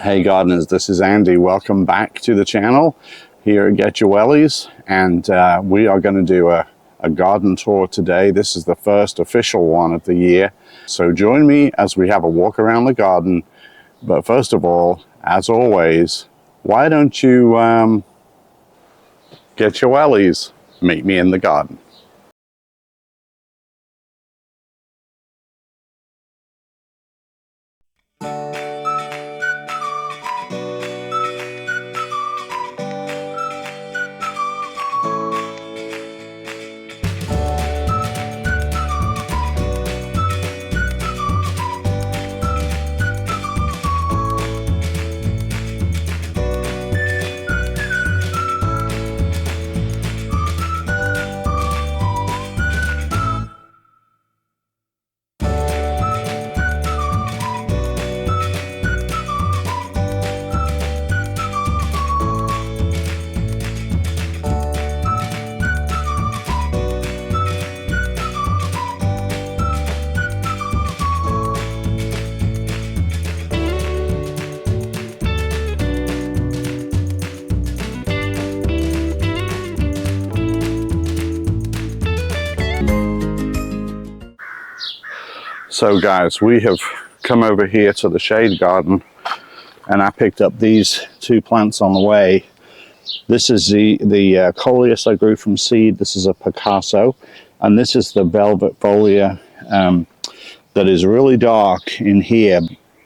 Hey gardeners, this is Andy. Welcome back to the channel here at Get Your Wellies, and we are going to do a garden tour today. This is the first official one of the year, so join me as we have a walk around the garden. But first of all, as always, why don't you get your wellies, meet me in the garden. So guys, we have come over here to the shade garden, and I picked up these two plants on the way. This is the coleus I grew from seed. This is a Picasso, and this is the velvet folia that is really dark in here.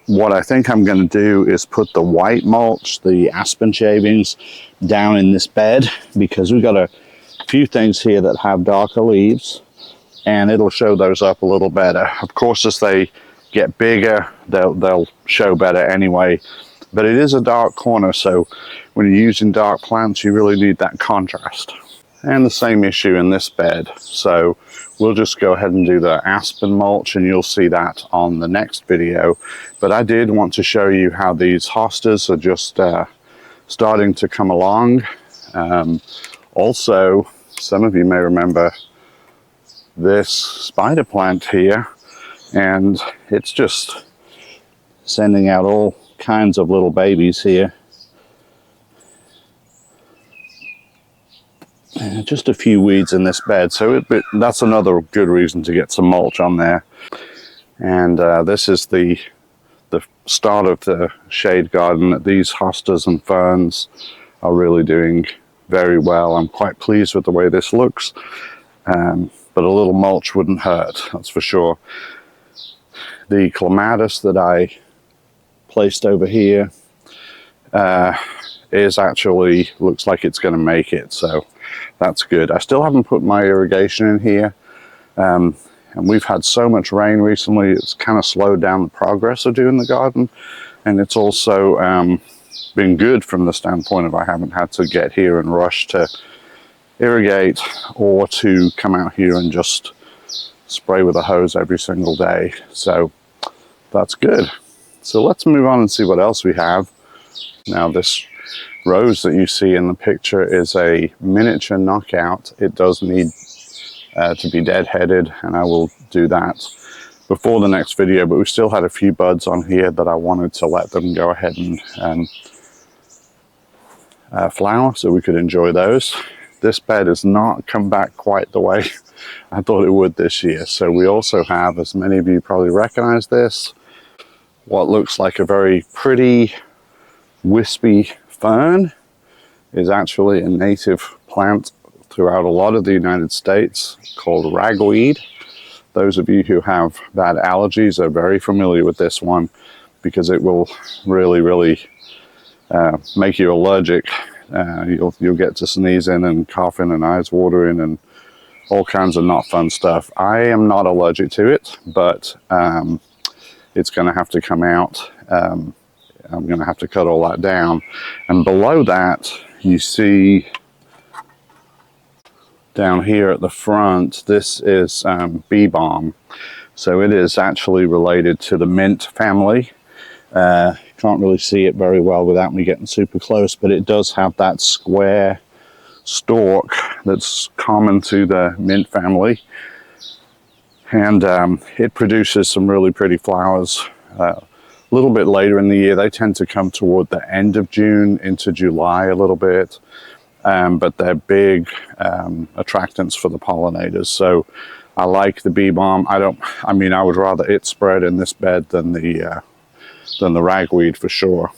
What I think I'm going to do is put the white mulch, the aspen shavings, down in this bed, because we've got a few things here that have darker leaves, and it'll show those up a little better. Of course, as they get bigger, they'll show better anyway, but it is a dark corner, so when you're using dark plants, you really need that contrast. And the same issue in this bed, so we'll just go ahead and do the aspen mulch, and you'll see that on the next video. But I did want to show you how these hostas are just starting to come along. Also, some of you may remember this spider plant here, and it's just sending out all kinds of little babies here. Just a few weeds in this bed, so that's another good reason to get some mulch on there. And this is the start of the shade garden. These hostas and ferns are really doing very well. I'm quite pleased with the way this looks. But a little mulch wouldn't hurt, that's for sure. The clematis that I placed over here is actually, looks like it's going to make it, so that's good. I still haven't put my irrigation in here, and we've had so much rain recently, it's kind of slowed down the progress of doing the garden, and it's also been good from the standpoint of I haven't had to get here and rush to irrigate or to come out here and just spray with a hose every single day. So that's good. So let's move on and see what else we have. Now, this rose that you see in the picture is a miniature knockout. It does need to be deadheaded, and I will do that before the next video, but we still had a few buds on here that I wanted to let them go ahead and flower so we could enjoy those. This bed has not come back quite the way I thought it would this year. So we also have, as many of you probably recognize this, what looks like a very pretty wispy fern is actually a native plant throughout a lot of the United States called ragweed. Those of you who have bad allergies are very familiar with this one, because it will really make you allergic. You'll get to sneezing and coughing and eyes watering and all kinds of not fun stuff. I am not allergic to it, but it's going to have to come out. I'm going to have to cut all that down. And below that, you see down here at the front, this is bee balm. So it is actually related to the mint family. Can't really see it very well without me getting super close, but it does have that square stalk that's common to the mint family, and it produces some really pretty flowers little bit later in the year. They tend to come toward the end of June into July a little bit. But they're big attractants for the pollinators. So I like the bee balm. I mean, I would rather it spread in this bed than the ragweed for sure.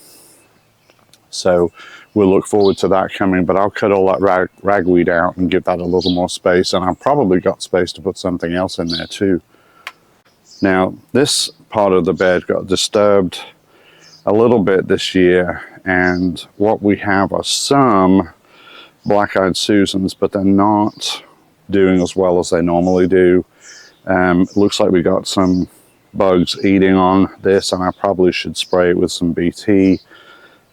So we'll look forward to that coming, but I'll cut all that ragweed out and give that a little more space. And I've probably got space to put something else in there too. Now, this part of the bed got disturbed a little bit this year. And what we have are some black-eyed Susans, but they're not doing as well as they normally do. Looks like we got some bugs eating on this, and I probably should spray it with some BT.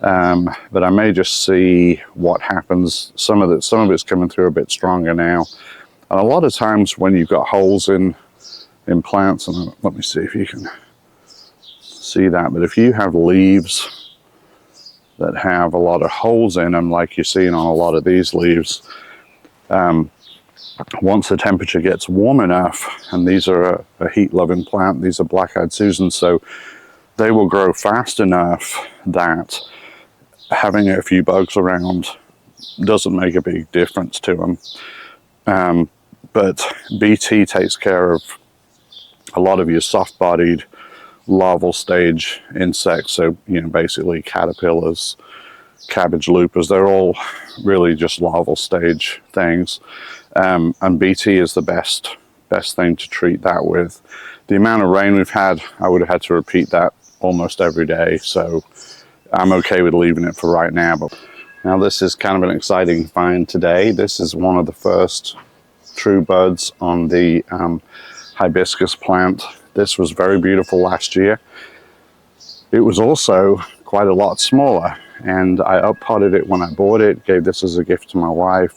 But I may just see what happens. Some of it's coming through a bit stronger now. And a lot of times when you've got holes in plants, and let me see if you can see that, but if you have leaves that have a lot of holes in them, like you're seeing on a lot of these leaves, once the temperature gets warm enough, and these are a heat-loving plant, these are black-eyed Susans, so they will grow fast enough that having a few bugs around doesn't make a big difference to them. But BT takes care of a lot of your soft-bodied larval stage insects, so basically caterpillars, cabbage loopers, they're all really just larval stage things, and BT is the best thing to treat that with. The amount of rain we've had, I would have had to repeat that almost every day, so I'm okay with leaving it for right now. But now this is kind of an exciting find today. This is one of the first true buds on the hibiscus plant. This was very beautiful last year. It was also quite a lot smaller, and I up-potted it when I bought it, gave this as a gift to my wife.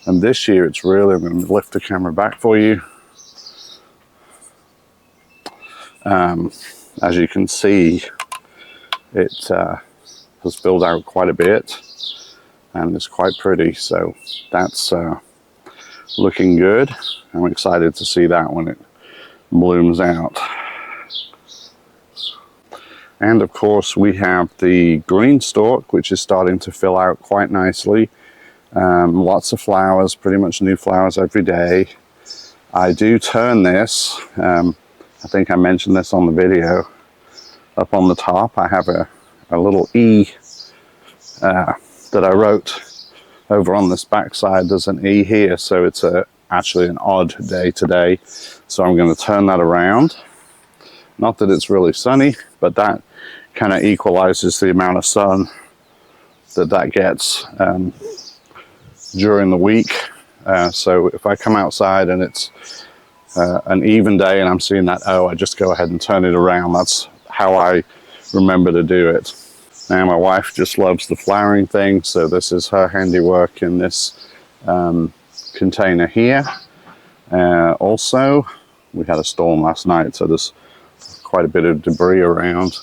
And this year it's really, I'm going to lift the camera back for you. As you can see, it has filled out quite a bit, and it's quite pretty, so that's looking good. I'm excited to see that when it blooms out. And of course we have the green stalk, which is starting to fill out quite nicely. Lots of flowers, pretty much new flowers every day. I do turn this, I think I mentioned this on the video, up on the top I have a little E that I wrote over on this back side. There's an E here, so it's actually an odd day today, so I'm going to turn that around. Not that it's really sunny, but that kind of equalizes the amount of sun that gets during the week. So if I come outside and it's an even day and I'm seeing that O, I just go ahead and turn it around. That's how I remember to do it. Now my wife just loves the flowering thing, so this is her handiwork in this container here. Also, we had a storm last night, so there's quite a bit of debris around.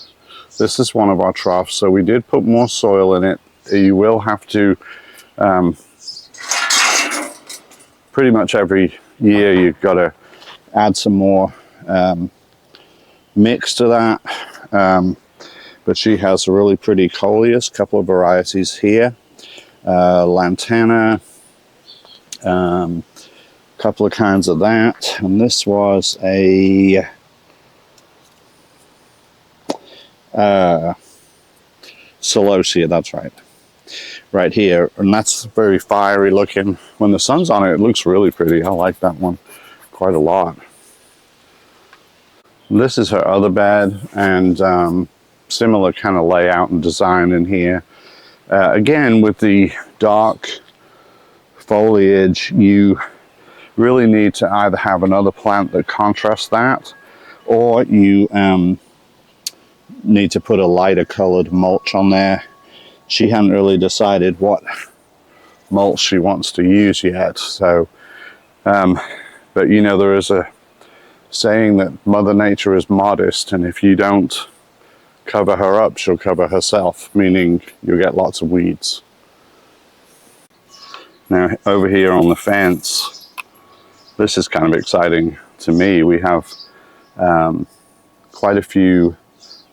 This is one of our troughs, so we did put more soil in it. You will have to, pretty much every year you've got to add some more mix to that. But she has a really pretty coleus, couple of varieties here. Lantana, couple of kinds of that, and this was a celosia, that's right here, and that's very fiery looking. When the sun's on it, it looks really pretty. I like that one quite a lot. This is her other bed, and similar kind of layout and design in here. Again, with the dark foliage, you really need to either have another plant that contrasts that, or you need to put a lighter colored mulch on there. She hadn't really decided what mulch she wants to use yet, so but there is a saying that Mother Nature is modest, and if you don't cover her up, she'll cover herself, meaning you'll get lots of weeds. Now over here on the fence, this is kind of exciting to me. We have quite a few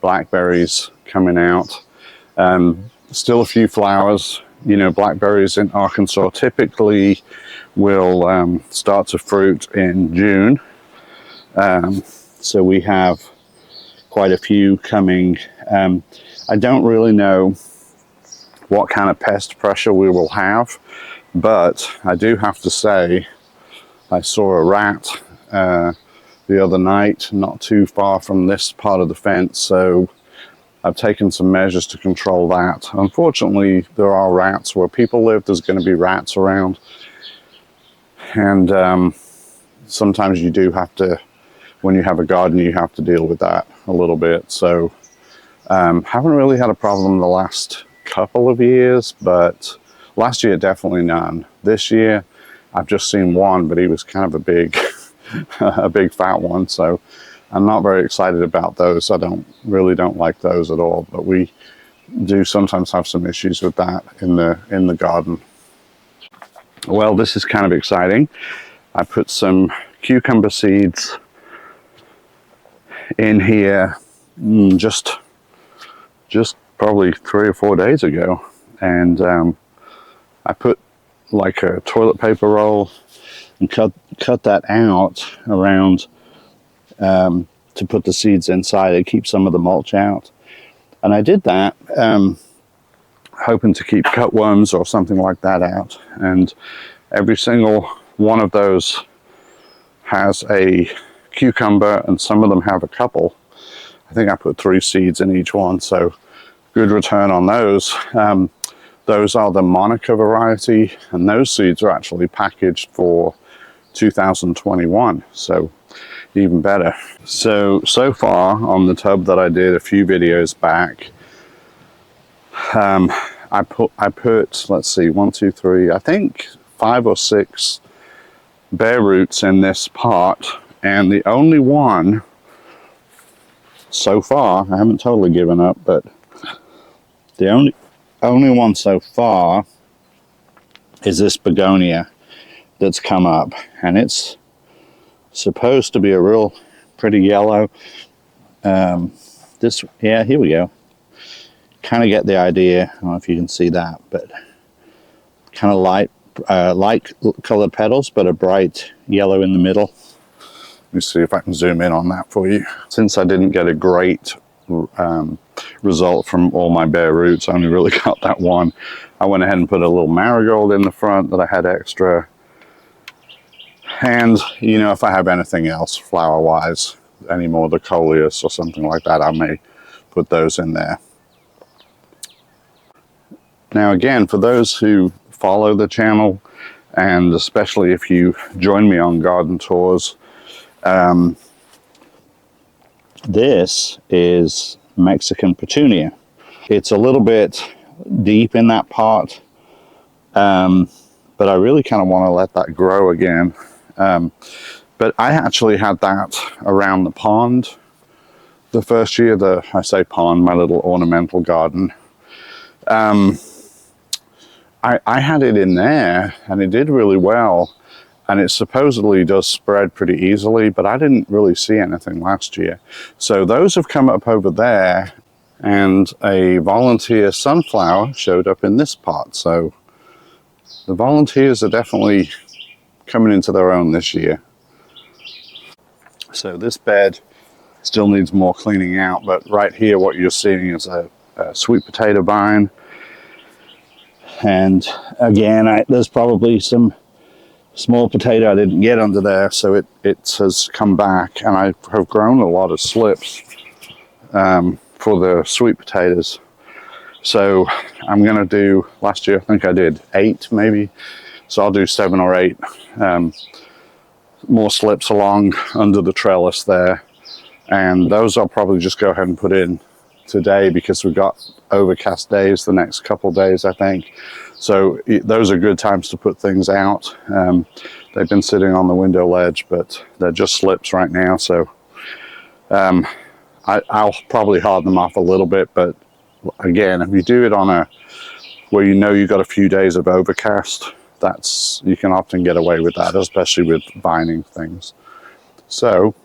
blackberries coming out. Still a few flowers. You know, blackberries in Arkansas typically will start to fruit in June. So we have quite a few coming. I don't really know what kind of pest pressure we will have, but I do have to say I saw a rat the other night not too far from this part of the fence, so I've taken some measures to control that. Unfortunately, there are rats where people live. There's going to be rats around, and sometimes you do have to, when you have a garden, you have to deal with that a little bit. So haven't really had a problem the last couple of years, but last year definitely none. This year I've just seen one, but he was kind of a big a big fat one, so I'm not very excited about those. I really don't like those at all, but we do sometimes have some issues with that in the garden. Well, this is kind of exciting. I put some cucumber seeds in here just probably 3 or 4 days ago, and I put like a toilet paper roll and cut that out around to put the seeds inside. It keeps some of the mulch out, and I did that hoping to keep cutworms or something like that out, and every single one of those has a cucumber, and some of them have a couple. I think I put 3 seeds in each one, so good return on those. Those are the Monica variety, and those seeds are actually packaged for 2021, so even better. So far on the tub that I did a few videos back, I put, let's see, 1, 2, 3, I think 5 or 6 bare roots in this pot, and the only one so far, I haven't totally given up, but the only one so far is this begonia that's come up, and it's supposed to be a real pretty yellow. Yeah, here we go. Kind of get the idea. I don't know if you can see that, but kind of light colored petals, but a bright yellow in the middle. Let me see if I can zoom in on that for you. Since I didn't get a great result from all my bare roots, I only really got that one. I went ahead and put a little marigold in the front that I had extra. And, you know, if I have anything else flower-wise, any more of the coleus or something like that, I may put those in there. Now, again, for those who follow the channel, and especially if you join me on garden tours, this is Mexican petunia. It's a little bit deep in that pot, but I really kind of want to let that grow again. But I actually had that around the pond the first year, I say pond, my little ornamental garden. I had it in there and it did really well, and it supposedly does spread pretty easily, but I didn't really see anything last year. So those have come up over there, and a volunteer sunflower showed up in this pot. So the volunteers are definitely coming into their own this year. So this bed still needs more cleaning out, but right here what you're seeing is a sweet potato vine. And again, there's probably some small potato I didn't get under there, so it has come back, and I have grown a lot of slips for the sweet potatoes. So I'm going to do, last year I think I did 8 maybe, so I'll do 7 or 8 more slips along under the trellis there, and those I'll probably just go ahead and put in today because we've got overcast days the next couple days, I think. So those are good times to put things out. They've been sitting on the window ledge, but they're just slips right now, so I'll probably hard them off a little bit. But again, if you do it on where you know you've got a few days of overcast, you can often get away with that, especially with vining things. So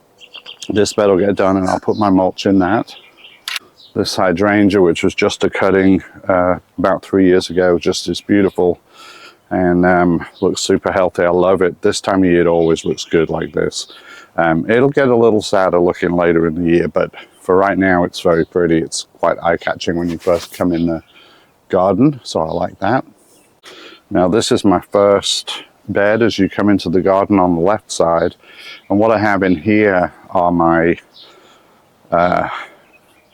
this bed will get done, and I'll put my mulch in that. This hydrangea, which was just a cutting about 3 years ago, just is beautiful and looks super healthy. I love it. This time of year it always looks good like this. It'll get a little sadder looking later in the year, but for right now it's very pretty. It's quite eye-catching when you first come in the garden, so I like that. Now this is my first bed as you come into the garden on the left side, and what I have in here are my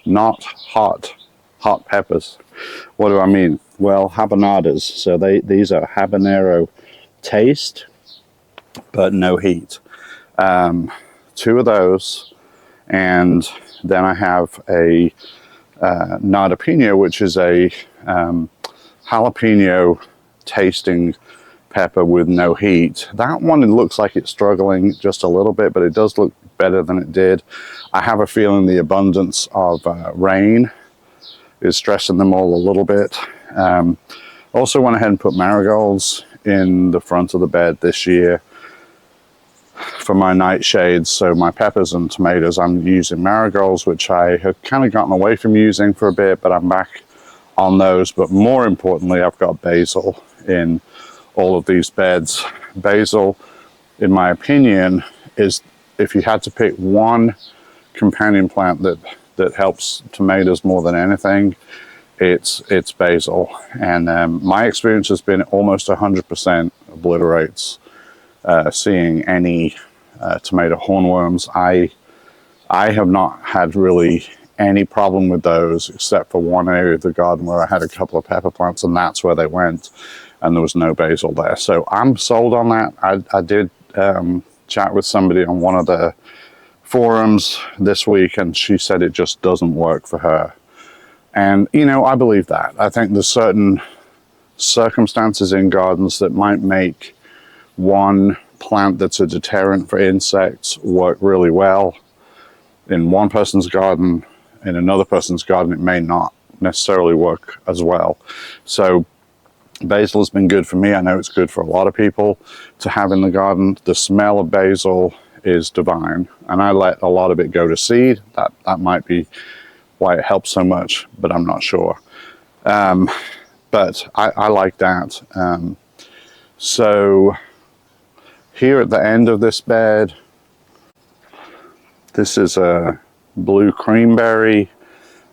not hot peppers. What do I mean? Well, habaneros. So these are habanero taste, but no heat. 2 of those, and then I have a nardapino, which is a jalapeno tasting pepper with no heat. That one, it looks like it's struggling just a little bit, but it does look better than it did. I have a feeling the abundance of rain is stressing them all a little bit. Also went ahead and put marigolds in the front of the bed this year for my nightshades. So my peppers and tomatoes, I'm using marigolds, which I have kind of gotten away from using for a bit, but I'm back on those. But more importantly, I've got basil in all of these beds. Basil, in my opinion, is, if you had to pick one companion plant that helps tomatoes more than anything, it's basil. And my experience has been almost 100% obliterates seeing any tomato hornworms. I have not had really any problem with those, except for one area of the garden where I had a couple of pepper plants, and that's where they went, and there was no basil there. So I'm sold on that. I did chat with somebody on one of the forums this week, and she said it just doesn't work for her. And, you know, I believe that. I think there's certain circumstances in gardens that might make one plant that's a deterrent for insects work really well. In one person's garden, in another person's garden, it may not necessarily work as well. So basil has been good for me. I know it's good for a lot of people to have in the garden. The smell of basil is divine, and I let a lot of it go to seed. That might be why it helps so much, but I'm not sure. But I like that. So here at the end of this bed, this is a blue creamberry.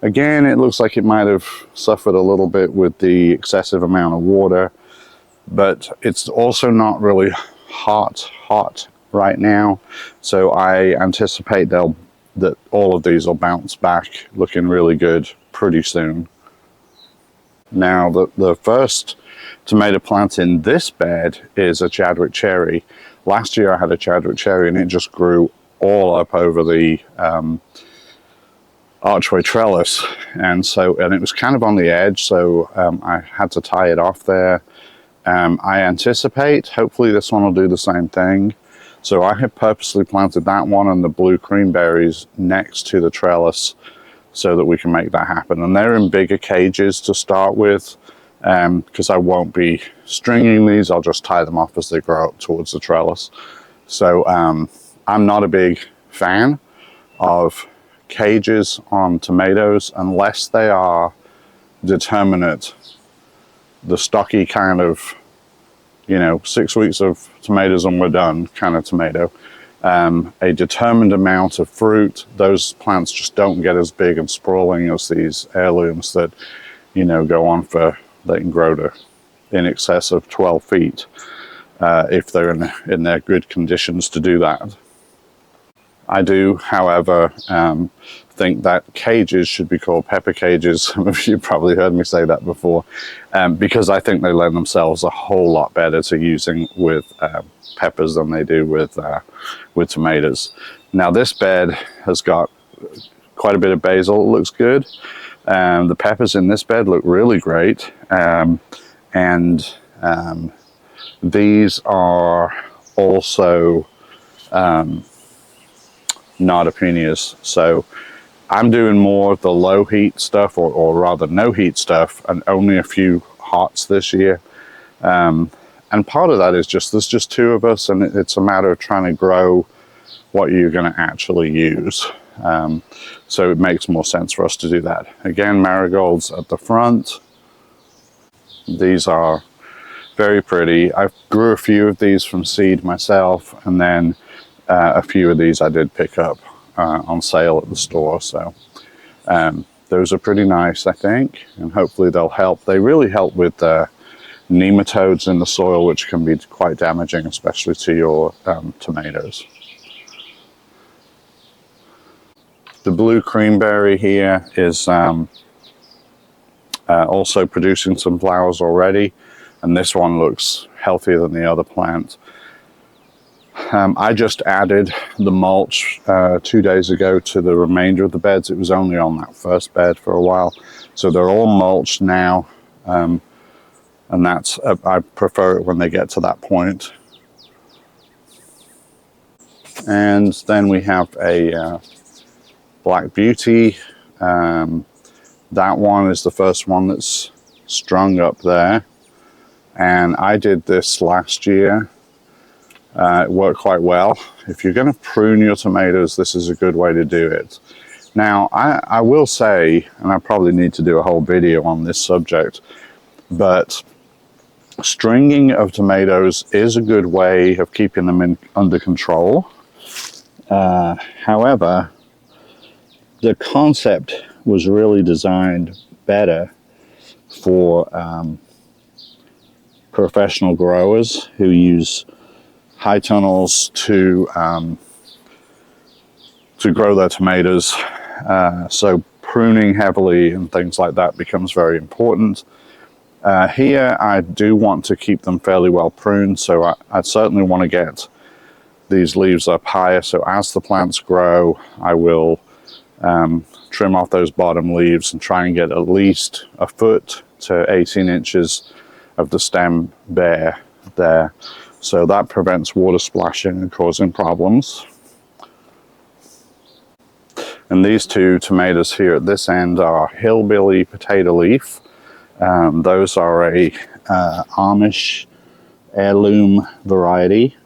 Again, it looks like it might have suffered a little bit with the excessive amount of water, but it's also not really hot right now. So I anticipate that all of these will bounce back looking really good pretty soon. Now the first tomato plant in this bed is a Chadwick cherry. Last year I had a Chadwick cherry and it just grew all up over the archway trellis, and it was kind of on the edge, so I had to tie it off there. I anticipate hopefully this one will do the same thing. So I have purposely planted that one and the blue creamberries next to the trellis so that we can make that happen. And they're in bigger cages to start with, because I won't be stringing these. I'll just tie them off as they grow up towards the trellis. So I'm not a big fan of cages on tomatoes unless they are determinate, the stocky kind of, you know, 6 weeks of tomatoes and we're done kind of tomato. A determined amount of fruit, those plants just don't get as big and sprawling as these heirlooms that, you know, go on for, they can grow to in excess of 12 feet if they're in their good conditions to do that. I do, however, think that cages should be called pepper cages. Some of you probably heard me say that before, because I think they lend themselves a whole lot better to using with peppers than they do with tomatoes. Now this bed has got quite a bit of basil. It looks good. The peppers in this bed look really great, and these are also nardapinias. So I'm doing more of the low heat stuff, or rather no heat stuff, and only a few hots this year. And part of that is just, there's just two of us, and it's a matter of trying to grow what you're going to actually use. So it makes more sense for us to do that. Again, marigolds at the front. These are very pretty. I grew a few of these from seed myself, and then a few of these I did pick up on sale at the store. So those are pretty nice, I think, and hopefully they'll help. They really help with nematodes in the soil, which can be quite damaging, especially to your tomatoes. The blue creamberry here is also producing some flowers already, and this one looks healthier than the other plant. I just added the mulch 2 days ago to the remainder of the beds. It was only on that first bed for a while, so they're all mulched now, and that's I prefer it when they get to that point. And then we have a Black Beauty. That one is the first one that's strung up there, and I did this last year. It worked quite well. If you're going to prune your tomatoes, this is a good way to do it. Now, I will say, and I probably need to do a whole video on this subject, but stringing of tomatoes is a good way of keeping them under control. However, the concept was really designed better for professional growers who use high tunnels to grow their tomatoes. So pruning heavily and things like that becomes very important. Here I do want to keep them fairly well pruned, so I certainly want to get these leaves up higher, so as the plants grow I will trim off those bottom leaves and try and get at least a foot to 18 inches of the stem bare there. So that prevents water splashing and causing problems. And these two tomatoes here at this end are Hillbilly Potato Leaf. Those are a Amish heirloom variety.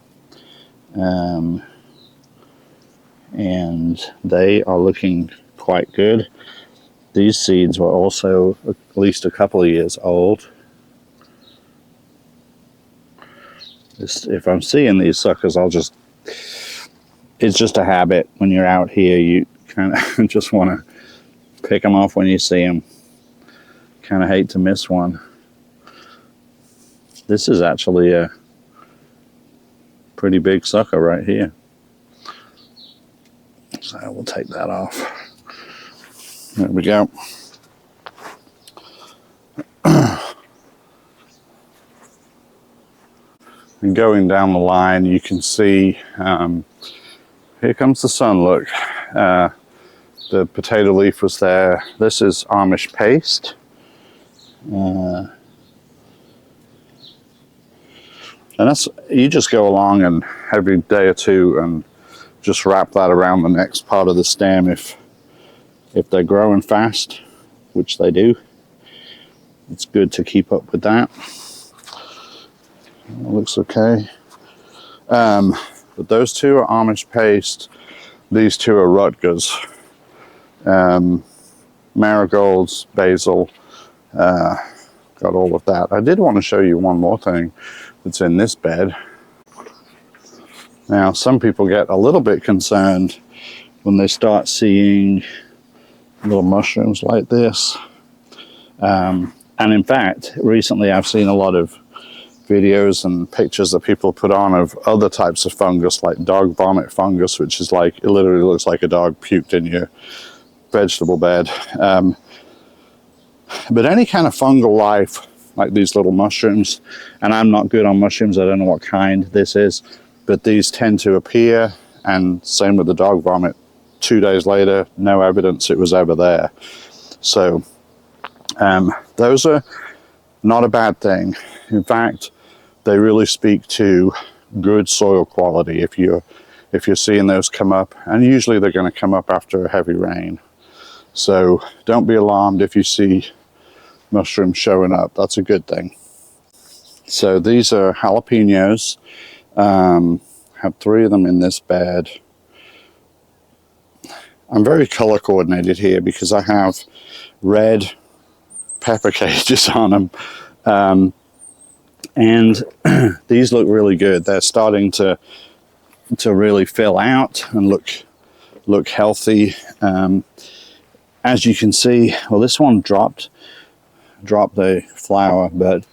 And they are looking quite good. These seeds were also at least a couple of years old. If I'm seeing these suckers, it's just a habit. When you're out here, you kind of just want to pick them off when you see them. Kind of hate to miss one. This is actually a pretty big sucker right here. So we'll take that off. There we go. And going down the line, you can see, here comes the sun, look. The potato leaf was there. This is Amish paste. And that's, you just go along and every day or two and just wrap that around the next part of the stem if they're growing fast, which they do. It's good to keep up with that. It looks okay. But those two are Amish paste. These two are Rutgers. Marigolds, basil, got all of that. I did want to show you one more thing that's in this bed. Now, some people get a little bit concerned when they start seeing little mushrooms like this. And in fact, recently I've seen a lot of videos and pictures that people put on of other types of fungus, like dog vomit fungus, which is like, it literally looks like a dog puked in your vegetable bed. But any kind of fungal life, like these little mushrooms, and I'm not good on mushrooms, I don't know what kind this is, but these tend to appear, and same with the dog vomit. 2 days later, no evidence it was ever there. So those are not a bad thing. In fact, they really speak to good soil quality if you're seeing those come up, and usually they're going to come up after a heavy rain. So don't be alarmed if you see mushrooms showing up. That's a good thing. So these are jalapenos. Have 3 of them in this bed. I'm very color coordinated here because I have red pepper cages on them. And these look really good. They're starting to really fill out and look healthy. As you can see, well, this one dropped the flower, but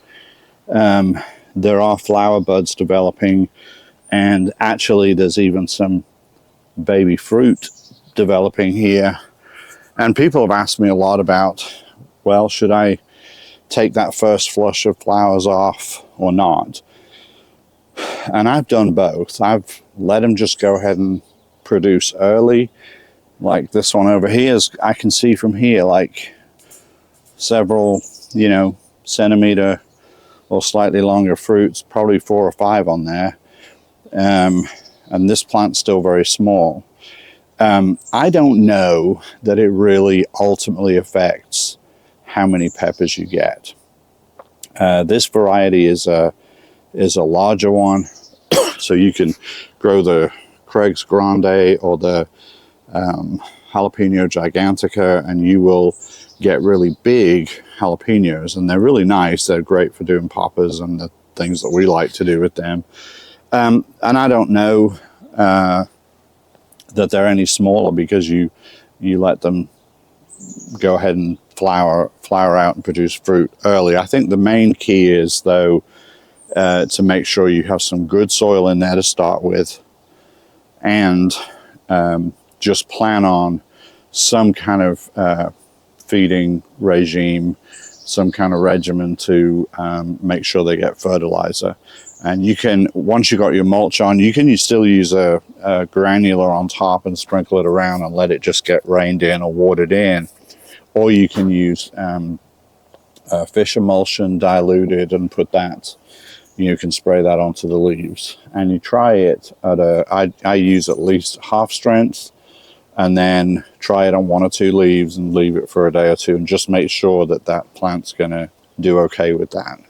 there are flower buds developing, and actually there's even some baby fruit developing here. And people have asked me a lot about, well, should I take that first flush of flowers off or not? And I've done both. I've let them just go ahead and produce early. Like this one over here, I can see from here like several, centimeter or slightly longer fruits, probably 4 or 5 on there. And this plant's still very small. I don't know that it really ultimately affects how many peppers you get. This variety is a larger one, so you can grow the Craig's Grande or the Jalapeno Gigantica, and you will get really big jalapenos, and they're really nice. They're great for doing poppers and the things that we like to do with them. And I don't know that they're any smaller because you let them go ahead and flower out and produce fruit early. I think the main key is, though, to make sure you have some good soil in there to start with, and just plan on some kind of feeding regime, some kind of regimen to make sure they get fertilizer. And you can, once you got your mulch on, you can still use a granular on top and sprinkle it around and let it just get rained in or watered in. Or you can use fish emulsion diluted and put that, you can spray that onto the leaves. And you try it at I use at least half strength, and then try it on 1 or 2 leaves and leave it for a day or two and just make sure that that plant's gonna do okay with that.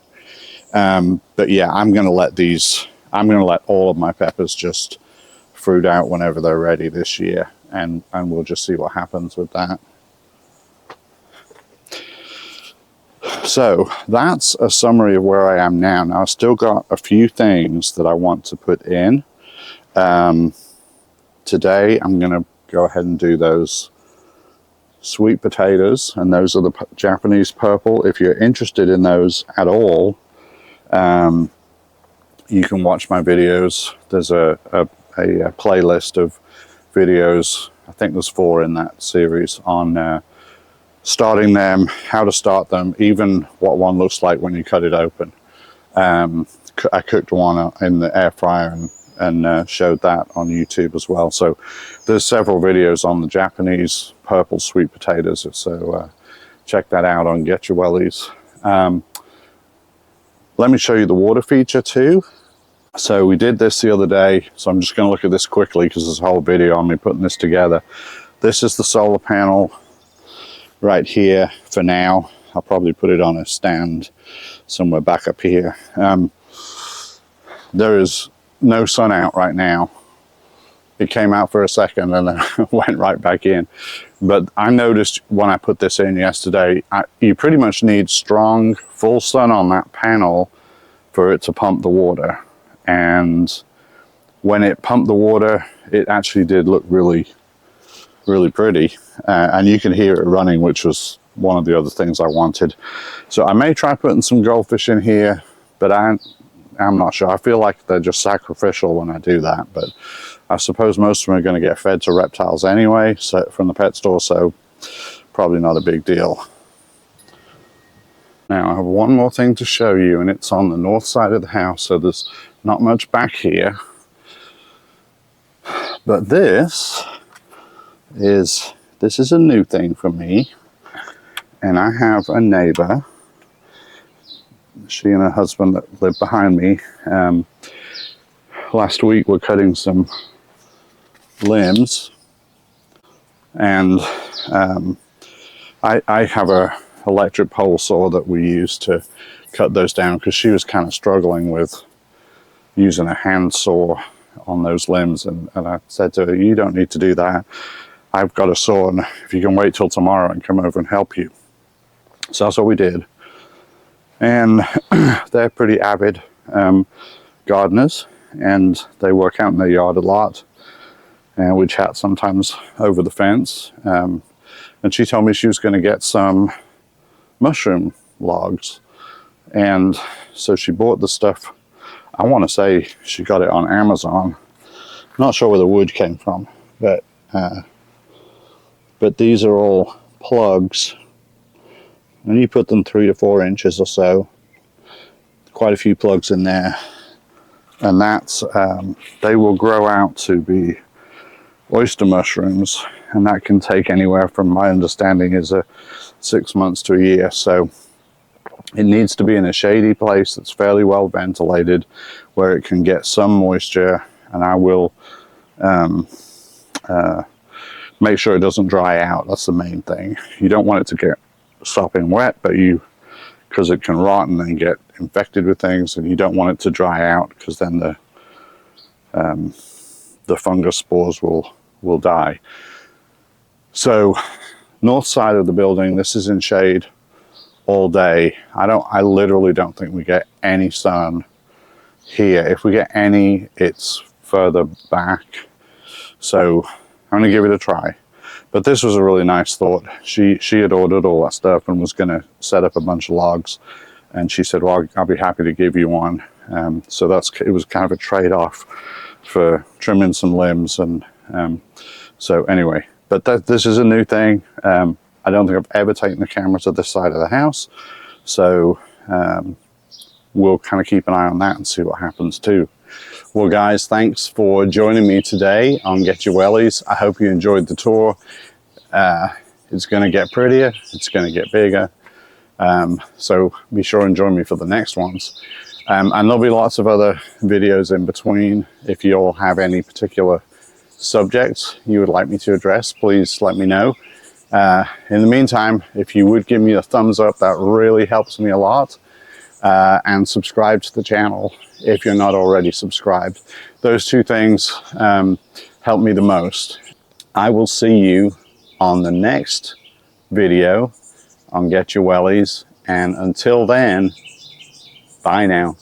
But yeah, I'm gonna let all of my peppers just fruit out whenever they're ready this year, and we'll just see what happens with that. So that's a summary of where I am now. Now I've still got a few things that I want to put in. Today I'm gonna go ahead and do those sweet potatoes, and those are the Japanese purple. If you're interested in those at all, you can watch my videos. There's a playlist of videos, I think there's 4 in that series, on starting them, how to start them, even what one looks like when you cut it open. I cooked one in the air fryer and showed that on YouTube as well. So there's several videos on the Japanese purple sweet potatoes, so check that out on Get Your Wellies. Let me show you the water feature too. So we did this the other day, so I'm just going to look at this quickly because there's a whole video on me putting this together. This is the solar panel right here for now. I'll probably put it on a stand somewhere back up here. There is no sun out right now. It came out for a second and then went right back in. But I noticed when I put this in yesterday, you pretty much need strong full sun on that panel for it to pump the water. And when it pumped the water, it actually did look really, really pretty. And you can hear it running, which was one of the other things I wanted. So I may try putting some goldfish in here, but I'm not sure. I feel like they're just sacrificial when I do that, but I suppose most of them are going to get fed to reptiles anyway, so from the pet store, so probably not a big deal. Now I have one more thing to show you, and it's on the north side of the house, so there's not much back here. But this is a new thing for me, and I have a neighbor. She and her husband that live behind me. Last week we're cutting some limbs, and I have a electric pole saw that we use to cut those down, because she was kind of struggling with using a hand saw on those limbs, and I said to her, you don't need to do that. I've got a saw, and if you can wait till tomorrow and come over and help you. So that's what we did. And they're pretty avid gardeners, and they work out in their yard a lot. And we chat sometimes over the fence. And she told me she was going to get some mushroom logs. And so she bought the stuff. I want to say she got it on Amazon. Not sure where the wood came from, but these are all plugs. And you put them 3 to 4 inches or so. Quite a few plugs in there. And that's, they will grow out to be oyster mushrooms, and that can take anywhere from, my understanding is, 6 months to a year. So it needs to be in a shady place that's fairly well ventilated, where it can get some moisture, and I will make sure it doesn't dry out. That's the main thing. You don't want it to get sopping wet, but because it can rot and then get infected with things, and you don't want it to dry out, because then the fungus spores will die. So north side of the building, this is in shade all day. I literally don't think we get any sun here. If we get any, it's further back. So I'm gonna give it a try. But this was a really nice thought. She had ordered all that stuff and was gonna set up a bunch of logs, and she said, well, I'll be happy to give you one. So it was kind of a trade-off for trimming some limbs. And so anyway, but this is a new thing. I don't think I've ever taken the camera to this side of the house. So we'll kind of keep an eye on that and see what happens too. Well guys, thanks for joining me today on Get Your Wellies. I hope you enjoyed the tour. It's going to get prettier, it's going to get bigger. So be sure and join me for the next ones. And there'll be lots of other videos in between. If you all have any particular subjects you would like me to address, please let me know. In the meantime, if you would give me a thumbs up, that really helps me a lot. And subscribe to the channel if you're not already subscribed. Those two things help me the most. I will see you on the next video on Get Your Wellies, and until then, bye now.